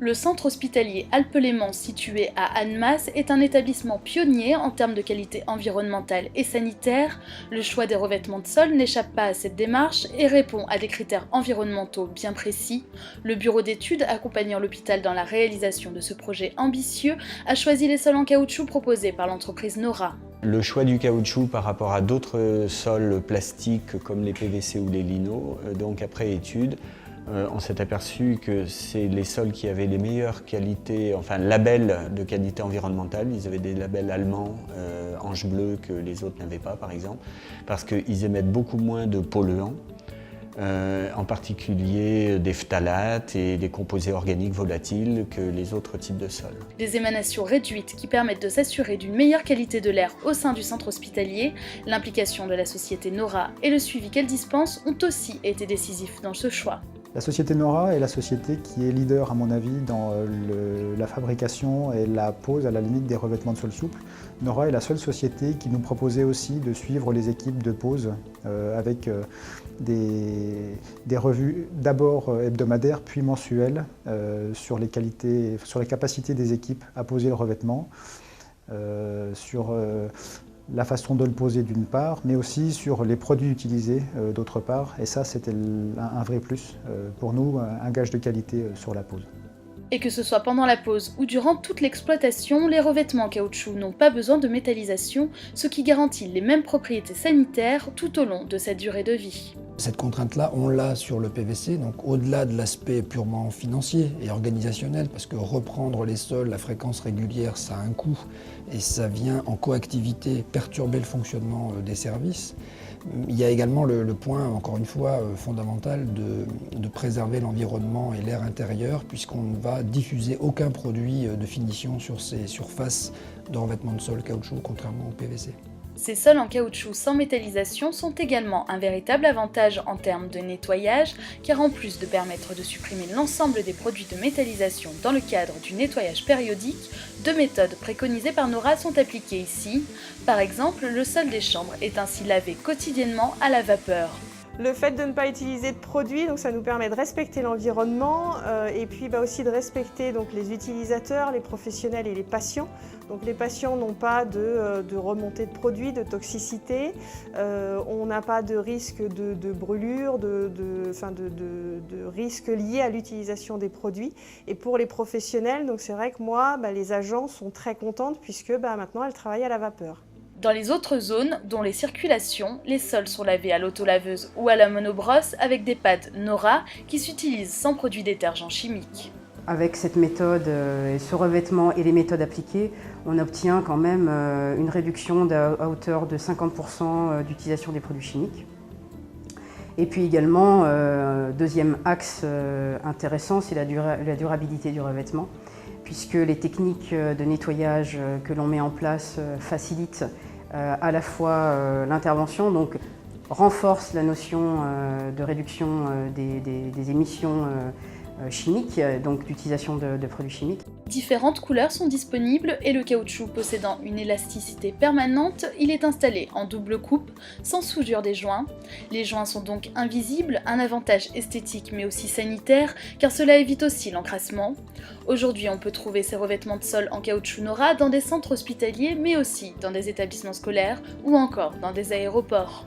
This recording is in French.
Le centre hospitalier Alpes-Léman situé à Annemasse est un établissement pionnier en termes de qualité environnementale et sanitaire. Le choix des revêtements de sol n'échappe pas à cette démarche et répond à des critères environnementaux bien précis. Le bureau d'études accompagnant l'hôpital dans la réalisation de ce projet ambitieux a choisi les sols en caoutchouc proposés par l'entreprise Nora. Le choix du caoutchouc par rapport à d'autres sols plastiques comme les PVC ou les linos, donc après étude, on s'est aperçu que c'est les sols qui avaient les meilleures qualités, enfin labels de qualité environnementale. Ils avaient des labels allemands, Ange Bleu, que les autres n'avaient pas par exemple, parce qu'ils émettent beaucoup moins de polluants, en particulier des phtalates et des composés organiques volatiles que les autres types de sols. Des émanations réduites qui permettent de s'assurer d'une meilleure qualité de l'air au sein du centre hospitalier, l'implication de la société Nora et le suivi qu'elle dispense ont aussi été décisifs dans ce choix. La société Nora est la société qui est leader, à mon avis, dans la fabrication et la pose à la limite des revêtements de sol souple. Nora est la seule société qui nous proposait aussi de suivre les équipes de pose avec des revues d'abord hebdomadaires puis mensuelles sur les qualités, sur les capacités des équipes à poser le revêtement, sur la façon de le poser d'une part, mais aussi sur les produits utilisés d'autre part. Et ça, c'était un vrai plus pour nous, un gage de qualité sur la pose. Et que ce soit pendant la pose ou durant toute l'exploitation, les revêtements en caoutchouc n'ont pas besoin de métallisation, ce qui garantit les mêmes propriétés sanitaires tout au long de sa durée de vie. Cette contrainte-là, on l'a sur le PVC, donc au-delà de l'aspect purement financier et organisationnel, parce que reprendre les sols à fréquence régulière, ça a un coût et ça vient en coactivité perturber le fonctionnement des services. Il y a également le point, encore une fois, fondamental de préserver l'environnement et l'air intérieur, puisqu'on ne va diffuser aucun produit de finition sur ces surfaces de revêtement de sol caoutchouc, contrairement au PVC. Ces sols en caoutchouc sans métallisation sont également un véritable avantage en termes de nettoyage, car en plus de permettre de supprimer l'ensemble des produits de métallisation dans le cadre du nettoyage périodique, deux méthodes préconisées par Nora sont appliquées ici. Par exemple, le sol des chambres est ainsi lavé quotidiennement à la vapeur. Le fait de ne pas utiliser de produits, donc ça nous permet de respecter l'environnement et puis aussi de respecter donc, les utilisateurs, les professionnels et les patients. Donc les patients n'ont pas de remontée de produits, de toxicité, on n'a pas de risque de brûlure, de risques liés à l'utilisation des produits. Et pour les professionnels, donc c'est vrai que moi, les agents sont très contentes puisque maintenant elles travaillent à la vapeur. Dans les autres zones, dont les circulations, les sols sont lavés à l'autolaveuse ou à la monobrosse avec des pads Nora qui s'utilisent sans produits détergents chimiques. Avec cette méthode, ce revêtement et les méthodes appliquées, on obtient quand même une réduction à hauteur de 50% d'utilisation des produits chimiques. Et puis également, deuxième axe intéressant, c'est la durabilité du revêtement, puisque les techniques de nettoyage que l'on met en place facilitent à la fois l'intervention, donc renforcent la notion de réduction des émissions chimiques, donc d'utilisation de produits chimiques. Différentes couleurs sont disponibles et le caoutchouc possédant une élasticité permanente, il est installé en double coupe, sans soudure des joints. Les joints sont donc invisibles, un avantage esthétique mais aussi sanitaire, car cela évite aussi l'encrassement. Aujourd'hui, on peut trouver ces revêtements de sol en caoutchouc Nora dans des centres hospitaliers, mais aussi dans des établissements scolaires ou encore dans des aéroports.